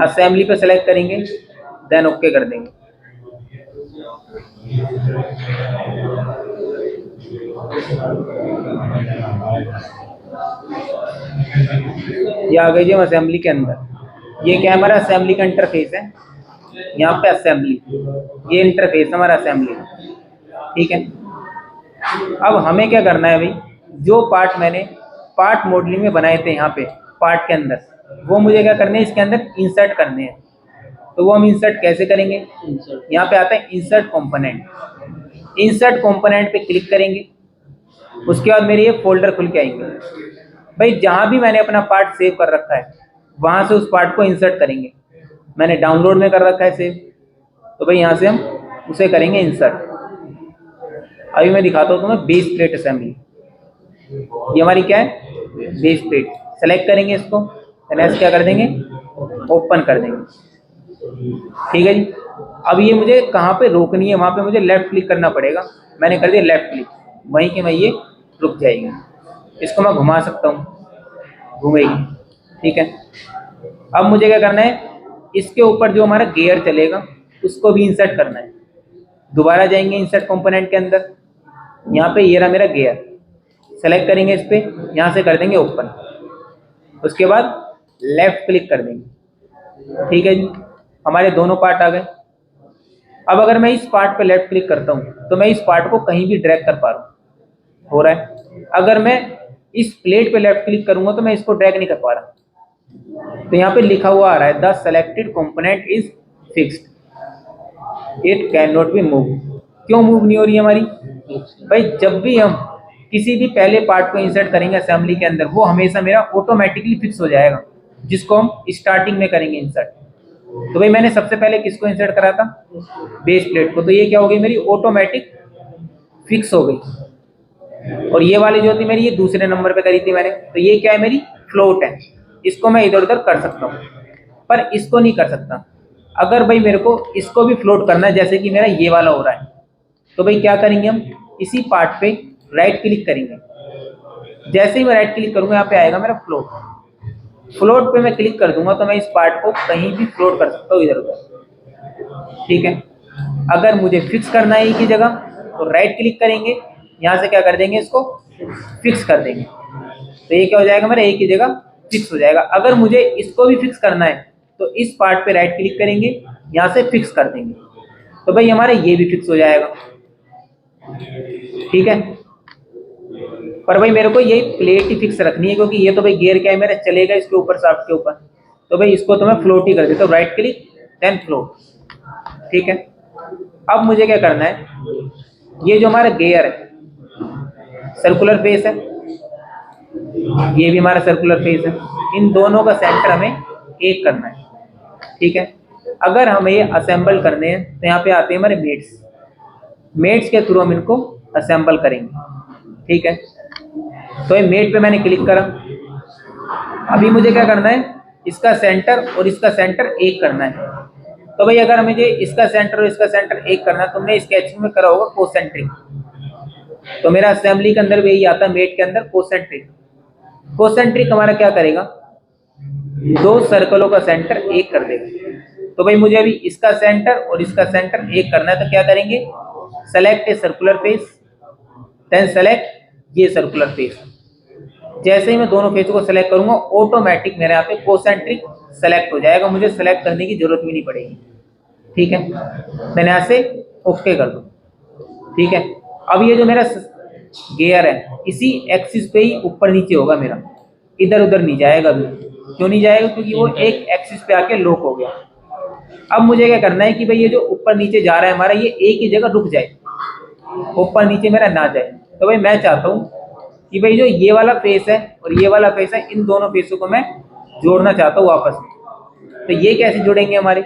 Assembly पे select करेंगे, then okay कर देंगे। ये आ गई जी हम असेंबली के अंदर। ये क्या है, हमारा असेंबली का इंटरफेस है। यहाँ पे असेंबली, ये इंटरफेस हमारा असेंबली, ठीक है। अब हमें क्या करना है भाई, जो पार्ट मैंने पार्ट मॉडलिंग में बनाए थे यहाँ पे पार्ट के अंदर, वो मुझे क्या करने हैं, इसके अंदर इंसर्ट करने हैं। तो वो हम इंसर्ट कैसे करेंगे, यहाँ पे आता है इंसर्ट कंपोनेंट। इंसर्ट कंपोनेंट पे क्लिक करेंगे, उसके बाद मेरे ये फोल्डर खुल के आएंगे। भाई जहाँ भी मैंने अपना पार्ट सेव कर रखा है वहाँ से उस पार्ट को इंसर्ट करेंगे। मैंने डाउनलोड में कर रखा है सेव, तो भाई यहाँ से हम उसे करेंगे इंसर्ट। अभी मैं दिखाता हूँ तुम्हें बेस प्लेट असेंबली। ये हमारी क्या है, बेस प्लेट। सेलेक्ट करेंगे इसको, क्या कर देंगे, ओपन कर देंगे, ठीक है जी। अब ये मुझे कहाँ पे रोकनी है, वहाँ पे मुझे लेफ्ट क्लिक करना पड़ेगा। मैंने कर दिया लेफ्ट क्लिक, वहीं के वहीं ये रुक जाएगी। इसको मैं घुमा सकता हूँ, घूमेगी, ठीक है। अब मुझे क्या करना है, इसके ऊपर जो हमारा गियर चलेगा उसको भी इंसर्ट करना है। दोबारा जाएंगे इंसर्ट कंपोनेंट के अंदर, यहाँ पे ये रहा मेरा गियर, सेलेक्ट करेंगे इस पे, यहाँ से कर देंगे ओपन, उसके बाद लेफ्ट क्लिक कर देंगे, ठीक है जी। हमारे दोनों पार्ट आ गए। अब अगर मैं इस पार्ट पे लेफ्ट क्लिक करता हूँ तो मैं इस पार्ट को कहीं भी ड्रैग कर पा रहा हूँ, हो रहा है। अगर मैं इस प्लेट पे लेफ्ट क्लिक करूंगा तो मैं इसको ड्रैग नहीं कर पा रहा। तो यहाँ पे लिखा हुआ आ रहा है the selected component is fixed, it can not be move. क्यों मूव नहीं हो रही है हमारी, भाई जब भी हम किसी भी पहले पार्ट को इंसर्ट करेंगे असेंबली के अंदर, वो हमेशा मेरा ऑटोमेटिकली फिक्स हो जाएगा, जिसको हम स्टार्टिंग में करेंगे इंसर्ट। तो भाई मैंने सबसे पहले किसको इंसर्ट करा था, बेस प्लेट को, तो ये क्या हो गई मेरी ऑटोमेटिक फिक्स हो गई। और ये वाली जो थी मेरी, ये दूसरे नंबर पे करी थी मैंने, तो ये क्या है मेरी फ्लोट है। इसको मैं इधर उधर कर सकता हूँ, पर इसको नहीं कर सकता। अगर भाई मेरे को इसको भी फ्लोट करना है, जैसे कि मेरा ये वाला हो रहा है, तो भाई क्या करेंगे हम, इसी पार्ट पे राइट क्लिक करेंगे। जैसे ही मैं राइट क्लिक करूंगा यहाँ पे आएगा मेरा फ्लोट। फ्लोट पे मैं क्लिक कर दूंगा तो मैं इस पार्ट को कहीं भी फ्लोट कर सकता हूँ इधर उधर, ठीक है। अगर मुझे फिक्स करना है एक ही जगह तो राइट क्लिक करेंगे, यहाँ से क्या कर देंगे, इसको फिक्स कर देंगे। तो ये क्या हो जाएगा मेरा, एक ही जगह फिक्स हो जाएगा। अगर मुझे इसको भी फिक्स करना है तो इस पार्ट पे राइट क्लिक करेंगे, यहाँ से फिक्स कर देंगे, तो भाई हमारा ये भी फिक्स हो जाएगा, ठीक है। पर भाई मेरे को ये प्लेट ही फिक्स रखनी है, क्योंकि ये तो भाई गियर क्या है मेरा चलेगा इसके ऊपर, शाफ्ट के ऊपर। तो भाई इसको तो मैं फ्लोट ही कर देता हूँ, राइट क्लिक देन फ्लोट, ठीक है। अब मुझे क्या करना है, ये जो हमारा गियर है सर्कुलर फेस है, ये भी हमारा सर्कुलर फेस है, इन दोनों का सेंटर हमें एक करना है, ठीक है। अगर हमें ये असेंबल करने हैं तो यहाँ पे आते हैं हमारे मेट्स। मेट्स के थ्रू हम इनको असेंबल करेंगे, ठीक है। तो ये मेट पे मैंने क्लिक करा। अभी मुझे क्या करना है, इसका सेंटर और इसका सेंटर एक करना है। तो भाई अगर मुझे इसका सेंटर और इसका सेंटर एक करना है, तुमने स्केचिंग में करा होगा कोसेंट्रिक, तो मेरा असेंबली के अंदर भी यही आता है, मेट के अंदर कोसेंट्रिक। कोसेंट्रिक हमारा क्या करेगा, दो सर्कलों का सेंटर एक कर देगा। तो भाई मुझे अभी इसका सेंटर और इसका सेंटर एक करना है, तो क्या करेंगे, select a circular face, then select ये सर्कुलर फेस। जैसे ही मैं दोनों फेस को सेलेक्ट करूंगा ऑटोमेटिक मेरे यहाँ पे कोसेंट्रिक सेलेक्ट हो जाएगा, मुझे सेलेक्ट करने की जरूरत भी नहीं पड़ेगी, ठीक है। मैंने यहाँ से ओके कर दूं, ठीक है। अब ये जो मेरा गियर है इसी एक्सिस पे ही ऊपर नीचे होगा मेरा, इधर उधर नहीं जाएगा अभी। क्यों नहीं जाएगा, क्योंकि वो एक एक्सिस पे आके लॉक हो गया। अब मुझे क्या करना है कि भाई ये जो ऊपर नीचे जा रहा है हमारा, ये एक ही जगह रुक जाए, ऊपर नीचे मेरा ना जाए। तो भाई मैं चाहता हूँ कि भाई जो ये वाला फेस है और ये वाला फेस है, इन दोनों फेसों को मैं जोड़ना चाहता हूँ आपस में। तो ये कैसे जुड़ेंगे, हमारे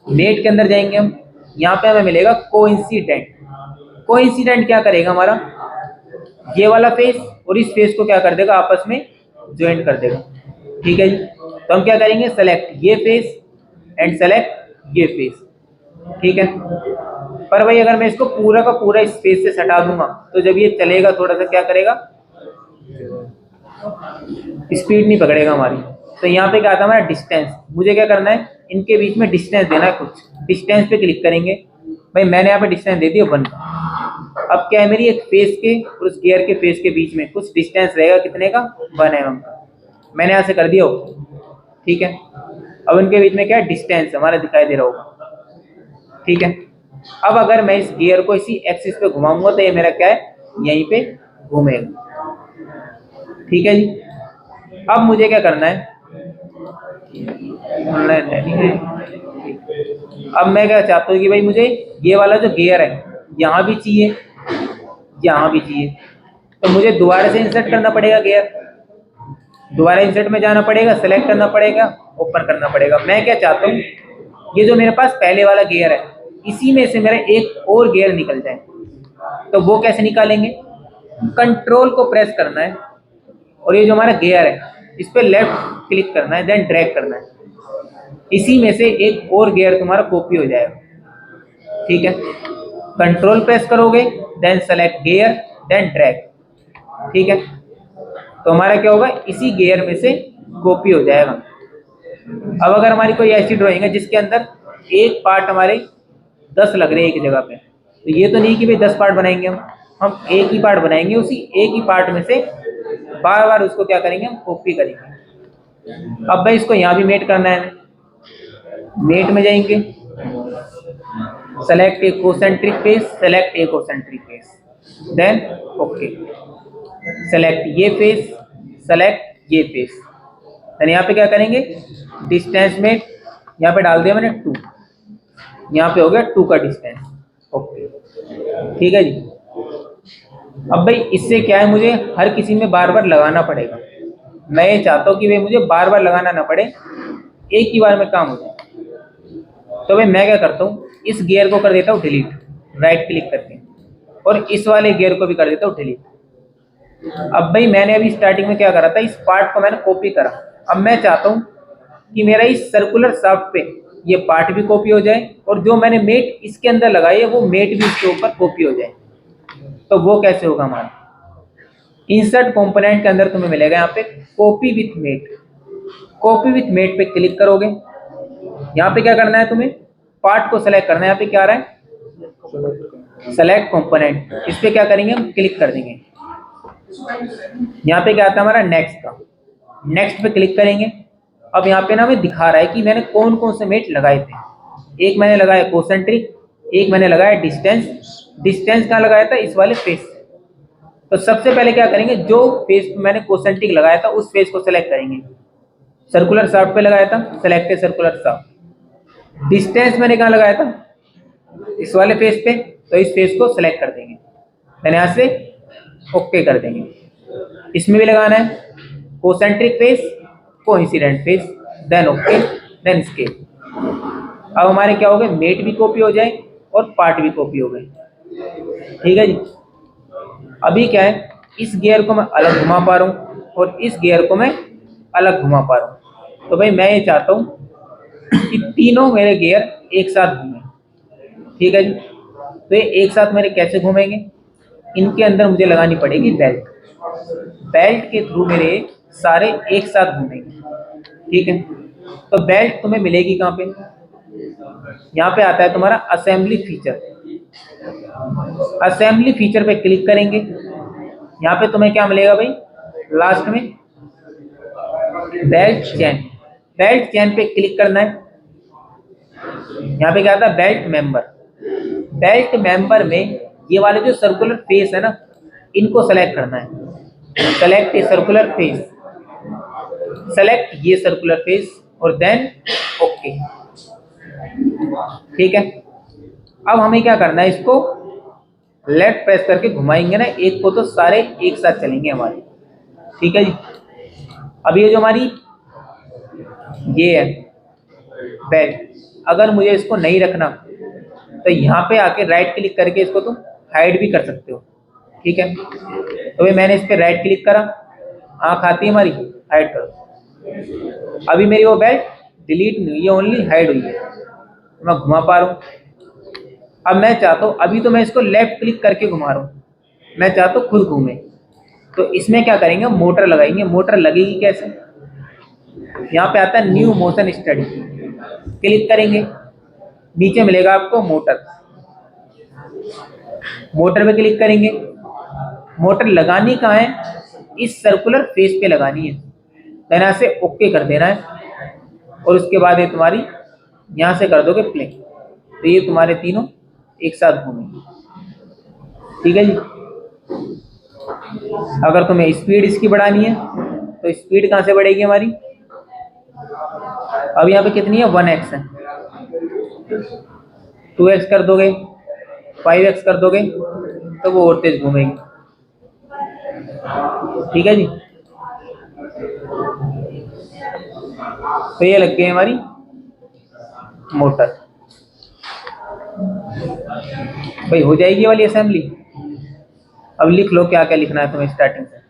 मेट के अंदर जाएंगे हम, यहाँ पे हमें मिलेगा कोइंसिडेंट। कोइंसिडेंट क्या करेगा, हमारा ये वाला फेस और इस फेस को क्या कर देगा, आपस में ज्वाइन कर देगा, ठीक है जी। तो हम क्या करेंगे, सेलेक्ट ये फेस एंड सेलेक्ट ये फेस, ठीक है। पर भाई अगर मैं इसको पूरा का पूरा इस फेस से हटा दूंगा तो जब ये चलेगा थोड़ा सा क्या करेगा, स्पीड नहीं पकड़ेगा हमारी, तो यहाँ पे क्या आता है हमारा डिस्टेंस। मुझे क्या करना है, इनके बीच में डिस्टेंस देना है कुछ। डिस्टेंस पे क्लिक करेंगे। भाई मैंने यहाँ पे डिस्टेंस दे दिया 1। अब क्या है, मेरी एक फेस के और उस गियर के फेस के बीच में कुछ डिस्टेंस रहेगा, कितने का, 1 mm का। मैंने यहाँ से कर दिया ओके, ठीक है। अब इनके बीच में क्या है, डिस्टेंस हमारा दिखाई दे रहा होगा, ठीक है। अब अगर मैं इस गियर को इसी एक्सिस पे घुमाऊंगा तो ये मेरा क्या है, यहीं पे घूमेगा, ठीक है जी। अब मुझे क्या करना है, अब मैं क्या चाहता हूँ कि भाई मुझे ये वाला जो गियर है यहाँ भी चाहिए, यहाँ भी चाहिए। तो मुझे दोबारा से इंसर्ट करना पड़ेगा गियर, दोबारा इंसर्ट में जाना पड़ेगा, सेलेक्ट करना पड़ेगा, ओपन करना पड़ेगा। मैं क्या चाहता हूँ, ये जो मेरे पास पहले वाला गियर है इसी में से मेरा एक और गियर निकल जाए। तो वो कैसे निकालेंगे, कंट्रोल को प्रेस करना है और ये जो हमारा गियर है इस पर लेफ्ट क्लिक करना है, देन ड्रैग करना है। इसी में से एक और गियर तुम्हारा कॉपी हो जाएगा, ठीक है। कंट्रोल प्रेस करोगे, then select gear, then drag, ठीक है। तो हमारा क्या होगा, इसी गियर में से कॉपी हो जाएगा। अब अगर हमारी कोई ऐसी ड्राइंग है जिसके अंदर एक पार्ट हमारे 10 लग रहे हैं एक जगह पे, तो ये तो नहीं कि भाई 10 पार्ट बनाएंगे हम एक ही पार्ट बनाएंगे। उसी एक ही पार्ट में से बार बार उसको क्या करेंगे, हम कॉपी करेंगे। अब भाई इसको यहाँ भी मेट करना है, मेट में जाएंगे, select a concentric face, select a concentric face, then okay, select ये फेस, सेलेक्ट ये फेस। देन यहाँ पे क्या करेंगे, डिस्टेंस मेट यहाँ पे डाल दिया मैंने 2, यहाँ पे हो गया 2 का डिस्टेंस, ओके, ठीक है जी। अब भाई इससे क्या है, मुझे हर किसी में बार बार लगाना पड़ेगा। मैं ये चाहता हूँ कि भाई मुझे बार बार लगाना ना पड़े, एक ही बार में काम हो जाए। तो भाई मैं क्या करता हूँ, इस गियर को कर देता हूँ डिलीट, राइट क्लिक करके, और इस वाले गियर को भी कर देता हूँ डिलीट। अब भाई मैंने अभी स्टार्टिंग में क्या करा था, इस पार्ट को मैंने कॉपी करा। अब मैं चाहता हूँ कि मेरा इस सर्कुलर शाफ्ट पे ये पार्ट भी कॉपी हो जाए और जो मैंने मेट इसके अंदर लगाई है वो मेट भी इसके ऊपर कॉपी हो जाए। तो वो कैसे होगा, हमारा इंसर्ट कंपोनेंट के अंदर तुम्हें मिलेगा यहाँ पे copy with mate. Copy with mate पे क्लिक करोगे, यहाँ पे क्या करना है, तुम्हें पार्ट को सेलेक्ट करना है। यहाँ पे क्या आ रहा है, सेलेक्ट कंपोनेंट, इस पे क्या करेंगे, हम क्लिक कर देंगे। यहाँ पे क्या आता है हमारा नेक्स्ट का, नेक्स्ट पे क्लिक करेंगे। अब यहाँ पे ना हमें दिखा रहा है कि मैंने कौन कौन से मेट लगाए थे। एक मैंने लगाया कोसेंट्रिक, एक मैंने लगाया डिस्टेंस। डिस्टेंस कहाँ लगाया था, इस वाले फेस। तो सबसे पहले क्या करेंगे, जो फेस मैंने कोसेंट्रिक लगाया था उस फेस को सेलेक्ट करेंगे। सर्कुलर शाफ्ट पे लगाया था, सेलेक्ट सर्कुलर शाफ्ट। डिस्टेंस मैंने कहाँ लगाया था, इस वाले फेस पे, तो इस फेस को सेलेक्ट कर देंगे। मैंने यहाँ से ओके कर देंगे। इसमें भी लगाना है concentric face, coincident face, then okay, then escape. अब हमारे क्या हो गए, मेट भी कॉपी हो जाए और पार्ट भी कॉपी हो गए, ठीक है जी। अभी क्या है, इस गियर को मैं अलग घुमा पा रहा हूँ और इस गियर को मैं अलग घुमा पा रहा हूँ। तो भाई मैं ये चाहता हूँ कि तीनों मेरे गियर एक साथ घूमें, ठीक है जी। तो ये एक साथ मेरे कैसे घूमेंगे, इनके अंदर मुझे लगानी पड़ेगी बेल्ट। बेल्ट के थ्रू मेरे सारे एक साथ घूमेंगे, ठीक है। तो बेल्ट तुम्हें मिलेगी कहाँ पे, यहाँ पे आता है तुम्हारा असेंबली फीचर। असेंबली फीचर पे क्लिक करेंगे, यहाँ पे तुम्हें क्या मिलेगा भाई, लास्ट में बेल्ट चेन। बेल्ट चेन पे क्लिक करना है। यहाँ पे क्या आता है, बेल्ट मेंबर। बेल्ट मेंबर में ये वाले जो सर्कुलर फेस है ना, इनको सेलेक्ट करना है। Select a circular face, select ये सर्कुलर फेस और देन ओके, ठीक है। अब हमें क्या करना है, इसको लेफ्ट प्रेस करके घुमाएंगे ना एक को, तो सारे एक साथ चलेंगे हमारे, ठीक है जी। अब ये जो हमारी ये है बेल्ट, अगर मुझे इसको नहीं रखना तो यहाँ पे आके राइट क्लिक करके इसको तुम हाइड भी कर सकते हो, ठीक है। तो भाई मैंने इस पर राइट क्लिक करा, आँख आती है हमारी, हाइड करो। अभी मेरी वो बेल्ट डिलीट नहीं हुई है, ओनली हाइड हुई है, मैं घुमा पा रहा हूँ। अब मैं चाहता हूँ, अभी तो मैं इसको लेफ्ट क्लिक करके घुमा रहा हूँ, मैं चाहता हूँ खुद घूमे। तो इसमें क्या करेंगे, मोटर लगाएंगे। मोटर लगेगी कैसे, यहाँ पे आता है न्यू मोशन स्टडी, क्लिक करेंगे, नीचे मिलेगा आपको मोटर, मोटर पे क्लिक करेंगे। मोटर लगानी कहाँ है? इस सर्कुलर फेस पे लगानी है, यहाँ से ओके कर देना है और उसके बाद ये तुम्हारी यहाँ से कर दोगे प्ले, तो ये तुम्हारे तीनों एक साथ घूमेंगे। ठीक है जी। अगर तुम्हें स्पीड इसकी बढ़ानी है तो स्पीड कहाँ से बढ़ेगी हमारी? अब यहाँ पे कितनी है? 1x है, 2x कर दोगे, 5x कर दोगे तो वो और तेज घूमेगी। ठीक है जी। तो ये लग गई हमारी मोटर। भाई हो जाएगी वाली असेंबली। अब लिख लो क्या क्या लिखना है तुम्हें स्टार्टिंग से।